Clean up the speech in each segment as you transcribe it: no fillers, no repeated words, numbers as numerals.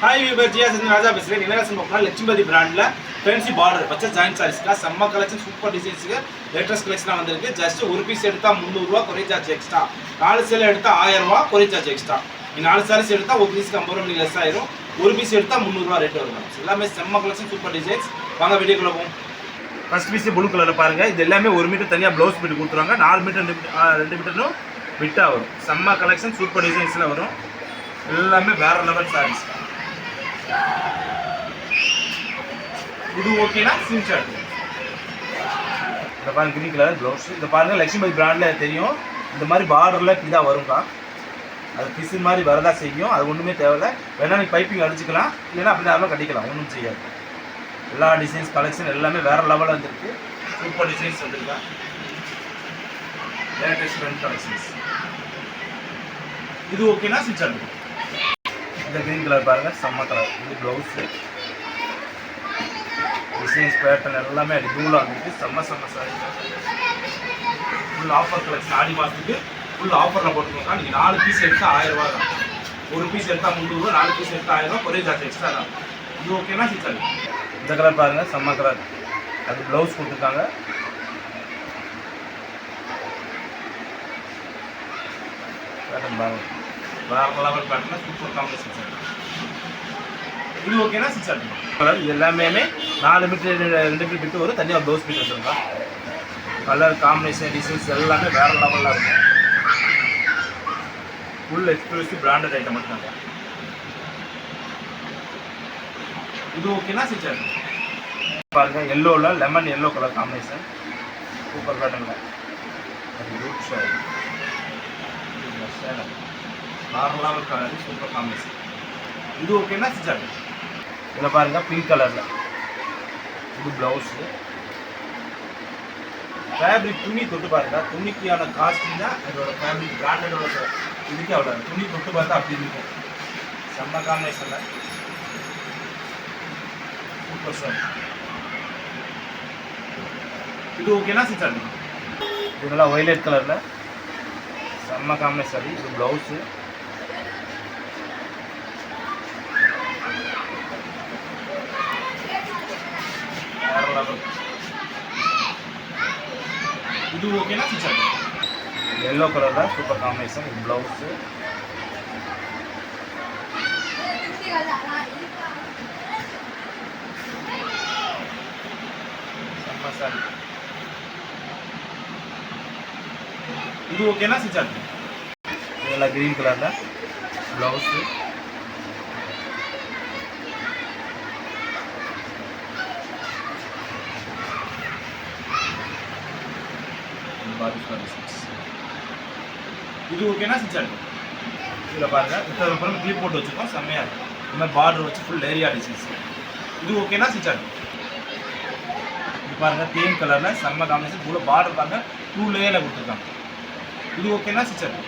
High Weaver जिया राजा பேசுறேன் நிலகசன் போக்கா லட்சுமிபதி பிராண்ட்ல ஃபேன்சி பார்டர் பச்சை ஜாயிண்ட் சாரீஸ்ல செம்ம கலெக்ஷன் சூப்பர் டிசைன்ஸ்க்கு லேட்டஸ்ட் கலெக்ஷன் வந்திருக்கு ஜஸ்ட் ஒரு பீஸ் எடுத்தா 300 ரூபாய் குறை சார்ஜ் எக்ஸ்ட்ரா நாலு சேல் எடுத்தா 1000 ரூபாய் குறை சார்ஜ் எக்ஸ்ட்ரா நீ நாலு சாரீஸ் எடுத்தா ஒரு பீஸ்க்கு 50 ரூபாய் லெஸ் ஆயிரும் ஒரு பீஸ் எடுத்தா 300 ரூபாய் ரேட் வரும் எல்லாமே செம்ம கலெக்ஷன் சூப்பர் டிசைன்ஸ் வாங்க வீடியோக்குள்ள போவோம் ஃபர்ஸ்ட் பீஸ் ப்ளூ கலர்ல பாருங்க இது எல்லாமே 1 மீட்டர் தனியா ப்ளவுஸ் பிட் கொடுத்துறாங்க 4 மீட்டர் 2 மீட்டர்னு பிட்டா வரும் செம்ம கலெக்ஷன் சூப்பர் டிசைன்ஸ்ல வரும் எல்லாமே வேற லெவல் சாரீஸ் இது ஓகேனா ஸ்கிரீன்ஷாட் இந்த பாருங்க கிரீன் கலர் ப்ளவுஸ் இந்த பாருங்க லட்சுமிபதி பிராண்ட்ல தெரியும் இந்த மாதிரி பார்டர்ல இதா வரும்க்கா அது பிசு மாதிரி வரதா செய்யும் அது ஒன்றுமே தேவையில்லை வேணா நீ பைப்பிங் அடிச்சுக்கலாம் இல்லைன்னா அப்படி நார்மலாக கட்டிக்கலாம் ஒன்றும் செய்யாது எல்லா டிசைன்ஸ் கலெக்ஷன் எல்லாமே வேற லெவலில் வந்துருக்கு சூப்பர் டிசைன்ஸ் வந்துருக்கா லேட்டஸ்ட் ட்ரெண்ட் கலெக்ஷன்ஸ் இது ஓகேனா ஸ்கிரீன்ஷாட் இந்த கிரீன் கலர் பாருங்க செம்ம கலர் இது ப்ளவுஸ் டிசைன்ஸ் பேட்டர்ன் எல்லாமே அது தூளாக வந்துருக்கு செம்ம சாரி ஃபுல் ஆஃபர் கலெக்ஷன் ஆடி மாதத்துக்கு ஃபுல் ஆஃபரில் போட்டுக்கோங்க நீங்கள் 4 பீஸ் எடுத்தால் 1000 ரூபா தான் ஒரு பீஸ் எடுத்தால் 300 ரூபா 4 பீஸ் எடுத்தால் 1000 ரூபா ஒரே சார்ஜ் எக்ஸ்ட்ரா தான் இது ஓகேனா சிச்சாரு இந்த கலர் பாருங்கள் செம்ம கலர் அது ப்ளவுஸ் கொடுத்துருக்காங்க பேட்டர்ன் பாருங்க வேறு லெவல் பேட்டர்னா சூப்பர் காம்பினேஷன் சார் இது ஓகேனா 600 கலர் எல்லாமே 4 மீட்டர் 2 மீட்டர் பிட்டு வரும் தனியாக ப்ளவுஸ் பிட் வச்சுருக்கோம் கலர் காம்பினேஷன் டிசைன்ஸ் எல்லாமே வேறு லெவலில் இருக்கும் ஃபுல் எக்ஸ்க்ளூசிவ் பிராண்டட் ஐட்டம் மட்டும்தாங்க இது ஓகேனா 600 பாருங்க எல்லோவில் lemon yellow colour combination super பேட்டர்னில் அது ரூட் ஷேர் நார்மலாக கலர் சூப்பர் காம்பினேஷன் இது ஓகேனா 600 இதில் பாருங்கள் பிங்க் கலரில் இது ப்ளவுஸு ஃபேப்ரிக் துணி தொட்டு பாருங்க துணிக்கான காஸ்டிங் தான் அதோட ஃபேப்ரிக் பிராண்டடோட இதுக்கு அவ்வளோ துணி தொட்டு பார்த்தா அப்படி இருக்கும் செம்ம காம்பினேஷனில் சூப்பர் சார் இது ஓகேனா 600 இதெல்லாம் ஒய்லெட் கலரில் செம்ம காம்பினேஷன் இது ப்ளவுஸு இது ஓகேனா 600 எல்லோ கலரில் சூப்பர் காம்பினேஷன் இது ப்ளவுஸு செம்ம சாரி இது ஓகேனா 600 இதெல்லாம் கிரீன் கலரில் ப்ளவுஸு இது ஓகேனா 600 இதில் பாருங்கள் அப்புறம் கிளிப் போட்டு வச்சுருக்கோம் செம்மையாக இருக்கும் இந்த மாதிரி பார்டர் வச்சு ஃபுல் ஏரியா டிசைன்ஸ் இது ஓகேனா 600 இது பாருங்கள் தேன் கலரில் செம்ம காம்பினேஷன் ஃபுல்லாக பார்டர் பாருங்கள் 2 லேயரில் கொடுத்துருக்காங்க இது ஓகேனா 600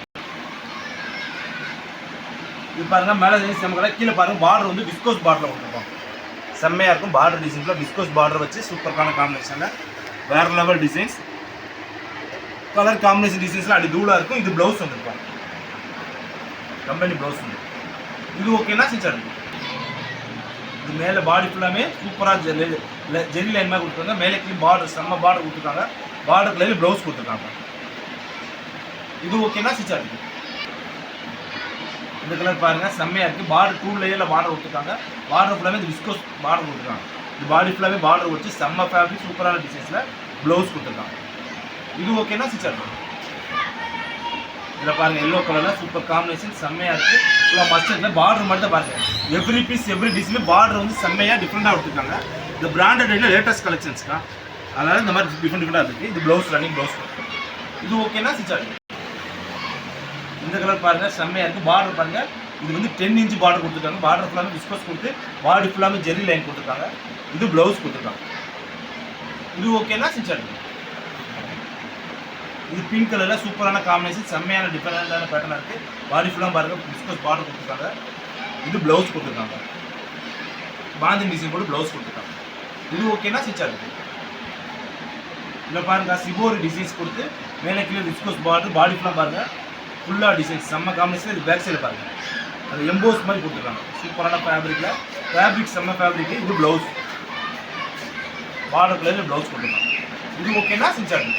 இது பாருங்கள் மேலே செம்ம கலர் கீழே பாருங்கள் பார்டர் வந்து விஸ்கோஸ் பார்டரில் கொடுத்துருக்கோம் செம்மையாக இருக்கும் பார்டர் டிசைன்ஸில் விஸ்கோஸ் பார்டர் வச்சு சூப்பரான காம்பினேஷனில் வேறு லெவல் டிசைன்ஸ் கலர் காம்பினேஷன் டிசைன்ஸ்லாம் அப்படி தூளாக இருக்கும் இது ப்ளவுஸ் வந்துருப்பாங்க கம்பெனி ப்ளவுஸ் வந்து இது ஓகேனா 600 இது மேலே பாடி ஃபுல்லாமே சூப்பராக ஜெல்லி லைன் மாதிரி கொடுத்துருக்காங்க மேலே கீழே பார்டர் செம்ம பார்டர் கொடுத்துருக்காங்க பார்டர் கலரில் ப்ளவுஸ் கொடுத்துருக்காங்க இது ஓகேனா 600 இந்த கலர் பாருங்கள் செம்மையாக இருக்குது பார்டர் 2 லேயரில் பார்டர் கொடுத்துருக்காங்க பார்டர் ஃபுல்லாமே இது விஸ்கோஸ் பார்டர் கொடுத்துருக்காங்க இது பாடி ஃபுல்லாமே பார்டர் வச்சு செம்ம ஃபேப்ரிக் சூப்பரான டிசைன்ஸில் ப்ளவுஸ் கொடுத்துருக்காங்க இது ஓகேனா 600 இதில் பாருங்கள் எல்லோ கலரில் சூப்பர் காம்பினேஷன் செம்மையாக இருக்குது ஃபுல்லாக மஸ்டர்டில் பார்டர் மட்டும் தான் பாருங்கள் every piece every design border வந்து செம்மையாக டிஃப்ரெண்ட்டாக கொடுத்துருக்காங்க இந்த பிராண்டட் ரேட்டில் லேட்டஸ்ட் கலெக்ஷன்ஸ்க்கா அதனால் இந்த மாதிரி டிஃப்ரெண்ட்டாக இருக்குது இது ப்ளவுஸ் ரன்னிங் ப்ளவுஸ் இது ஓகேனா 600 இந்த கலர் பாருங்கள் செம்மையாக இருக்குது பார்டர் பாருங்கள் இது வந்து 10 இன்ச் பார்டர் கொடுத்துருக்காங்க பார்டர் ஃபுல்லாமே விஸ்கோஸ் கொடுத்து பாடி ஃபுல்லாமே ஜெரி லைன் கொடுத்துருக்காங்க இது ப்ளவுஸ் கொடுத்துருக்காங்க இது ஓகேனா 600 இது பிங்க் கலரில் சூப்பரான காம்பினேஷன் செம்மையான டிஃப்ரெண்டான பேட்டர்னாக இருக்குது பாடி ஃபுல்லாக பாருங்கள் விஸ்கோஸ் பார்டர் கொடுத்துருக்காங்க இது ப்ளவுஸ் கொடுத்துருக்காங்க பாந்திங் டிசைன் போட்டு ப்ளவுஸ் கொடுத்துருக்காங்க இது ஓகேனா 600 இதில் பாருங்கள் சிபோரி டிசைன்ஸ் கொடுத்து மேலே கீழே விஸ்கோஸ் பார்டர் பாடி ஃபுல்லாக பாருங்கள் ஃபுல்லாக டிசைன்ஸ் செம்ம காம்பினேஷன் இது பேக் சைடில் பாருங்கள் அது எம்போஸ் மாதிரி கொடுத்துருக்காங்க. சூப்பரான ஃபேப்ரிக்கில், ஃபேப்ரிக் செம்ம ஃபேப்ரிக். இது ப்ளவுஸ் பார்டர் கலரில் ப்ளவுஸ் கொடுத்துருக்காங்க. இது ஓகேனா செஞ்சாங்க.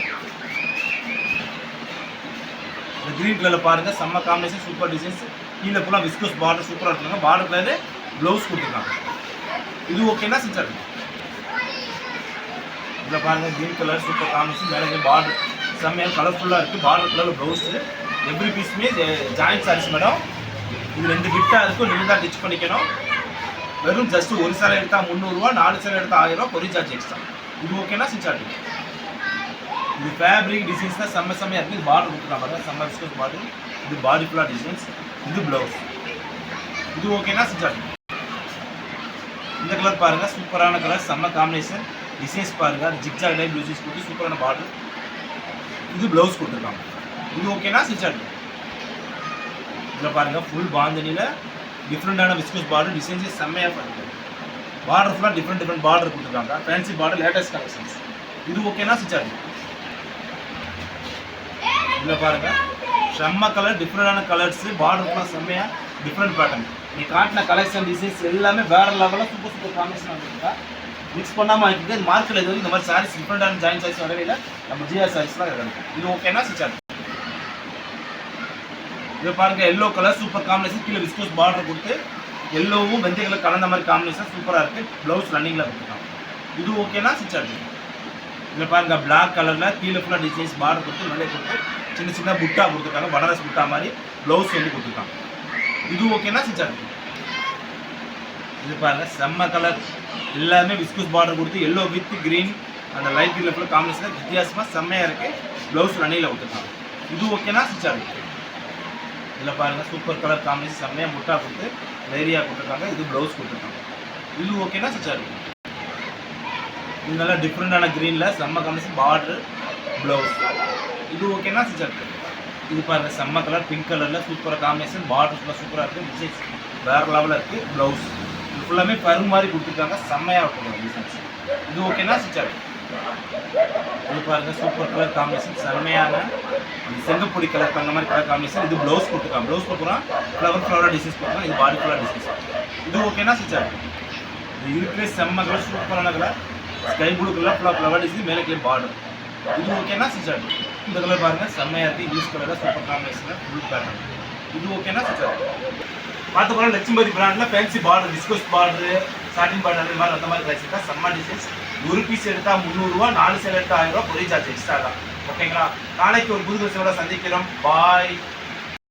இந்த க்ரீன் கலரில் பாருங்கள், செம்ம காம்பினேஷன், சூப்பர் டிசைன்ஸ். கீழே ஃபுல்லாக விஸ்கோஸ் பார்டர் சூப்பராக இருக்காங்க. பார்டர் கலரில் ப்ளவுஸ் கொடுத்துருக்காங்க. இது ஓகேனா செஞ்சாங்க. இதில் பாருங்கள், க்ரீன் கலர் சூப்பர் காம்பினேஷன், மேலே பார்டர் செம்மையாக கலர்ஃபுல்லாக இருக்குது. பார்டர் கலரில் ப்ளவுஸு. எவ்ரி பீஸுமே ஜாயிண்ட் சாரீஸ் மேடம். இது 2 கிஃப்டாக இருக்கும். நீங்கள் தான் டிச் பண்ணிக்கணும். வெறும் ஜஸ்ட் ஒரு சேலை எடுத்தால் 300 ரூபா, 4 சேலை எடுத்தால் 1000 ரூபா, கொரியர் சார்ஜ் எக்ஸ்ட்ரா. இது ஓகேனா செஞ்சாங்க. இது ஃபேப்ரிக் டிசைன்ஸ் தான் செம்மையாக இருக்குது. இது பார்டர் கொடுத்துருக்காங்க பாருங்கள், செம்ம விஸ்கோஸ் பார்டர். இது பாடி ஃபுல்லாக டிசைன்ஸ். இது ப்ளவுஸ். இது ஓகேனா செஞ்சாங்க. இந்த கலர் பாருங்கள், சூப்பரான கலர், செம்ம காம்பினேஷன். டிசைன்ஸ் பாருங்கள், ஜிக்ஜாக் டைப் டிசைன்ஸ் கொடுத்து சூப்பரான பார்டர். இது ப்ளவுஸ் கொடுத்துருக்காங்க. இது ஓகேனா செஞ்சாங்க. இதில் பாருங்கள், ஃபுல் பாந்தனியில் டிஃப்ரெண்டான விஸ்கோஸ் பார்டர் டிசைன்ஸே செம்மையாக பாருங்கள். பார்டர் ஃபுல்லாக டிஃப்ரெண்ட் பார்டர் கொடுத்துருக்காங்க. Fancy border, latest collections. இது ஓகேனா செஞ்சாங்க. இதில் பாருங்கள், செம்ம கலர், டிஃப்ரெண்டான கலர்ஸு, பார்டர் ஃபுல்லாக செம்மையாக டிஃப்ரெண்ட் பேட்டர்ன். நீ காட்டின கலெக்ஷன் டிசைன்ஸ் எல்லாமே வேறு லெவலில் சூப்பர் காம்பினேஷன் வந்துருக்கா. மிக்ஸ் பண்ணாமல் இருக்குது. இந்த மார்க்கெட்டில் எதுவும் இந்த மாதிரி சாரீஸ் டிஃப்ரெண்டான ஜாயின் சாரீஸ் வரவே இல்லை. நம்ம ஜிஆர் சாரீஸ்லாம் இருக்குது. இது ஓகேனா செஞ்சாங்க. இது பாருங்கள், எல்லோ கலர் சூப்பர் காம்பினேஷன். கீழே விஸ்கோஸ் பார்டர் கொடுத்து எல்லோவும் வெந்தய கலர் கலந்த மாதிரி காம்பினேஷன் சூப்பராக இருக்குது. ப்ளவுஸ் ரன்னிங்கில் கொடுத்துருக்காங்க. இது ஓகேனா செஞ்சாங்க. இதில் பாருங்கள், பிளாக் கலரில் கீழே ஃபுல்லாக டிசைன்ஸ் பார்டர் கொடுத்து வெளியே கொடுத்து சின்ன புட்டா கொடுத்துருக்காங்க. பனாரஸ் புட்டா மாதிரி ப்ளவுஸ் வந்து கொடுத்துருக்காங்க. இது ஓகேனா செஞ்சாங்க. இது பாருங்கள், செம்ம கலர், எல்லாமே விஸ்கோஸ் பார்டர் கொடுத்து எல்லோ வித் க்ரீன் அந்த லைட் க்ரீனில் ஃபுல்லாக காம்பினேஷன் வித்தியாசமாக செம்மையாக இருக்குது. ப்ளவுஸ் ரன்னிங்கில் கொடுத்துருக்காங்க. இது ஓகேனா செஞ்சாங்க. இதில் பாருங்கள், சூப்பர் கலர் காம்பினேஷன் செம்மையாக முட்டா கொடுத்து ஏரியா கொடுத்துருக்காங்க. இது ப்ளவுஸ் கொடுத்துருக்காங்க. இது ஓகேனா செஞ்சாங்க. இது நல்லா டிஃப்ரெண்டான க்ரீனில் செம்ம காம்பினேஷன் பார்டரு ப்ளவுஸ். இது ஓகேனா செஞ்சாங்க. இது பாருங்கள், செம்ம கலர் பிங்க் கலரில் சூப்பராக காம்பினேஷன் பார்டர் ஃபுல்லாக சூப்பராக இருக்குது. டிசைன்ஸ் வேறு லெவலில் இருக்குது. ப்ளவுஸ் இது ஃபுல்லாமே பரு மாதிரி கொடுத்துருக்காங்க. செம்மையாக இருக்கும் டிசைன்ஸ். இது ஓகேனா செஞ்சாங்க. இது பாருங்கள், சூப்பர் கலர் காம்பினேஷன், செம்மையான செங்கப்பொடி கலர் அந்த மாதிரி கலர் காம்பினேஷன். இது ப்ளவுஸ் கொடுத்துருக்காங்க. ப்ளவுஸ் கொடுக்குறோம் ஃப்ளவர் டிசைன்ஸ் கொடுக்குறோம். இது பாடி ஃபுல்லாக டிசைன்ஸ். இது ஓகேனா செஞ்சாங்க. இது இருக்கிற செம்ம கலர், சூப்பரான கலர், ஸ்கை ப்ளூ கலர் ஃபுல்லாக ஃப்ளவர் டிசைன், மேலே கீழே பார்டர். இது ஓகேனா செஞ்சாங்க. இந்த கலர் பாருங்கள், செம்மையாக இருக்குது. இங்கிலீஷ் கலரில் சூப்பர் காம்பினேஷனில் ஃபுல் பேட்டர்ன். இது ஓகேனா செஞ்சாங்க. பார்த்து போனால் லட்சுமதி பிராண்டில் ஃபேன்சி பார்டர், விஸ்கோஸ் பார்டரு, சாட்டின் பார்டர் மாதிரி அந்த மாதிரி கலெக்ஷன் தான். செம்ம டிசைன்ஸ். ஒரு பீஸ் எடுத்தால் 300 ரூபா, 4 சேலை எடுத்தால் 1000 ரூபா, கொரியர் சார்ஜ் எக்ஸ்ட்ரா தான். ஓகேங்களா? நாளைக்கு ஒரு புது விஷயோட சந்திக்கிறோம். பாய்.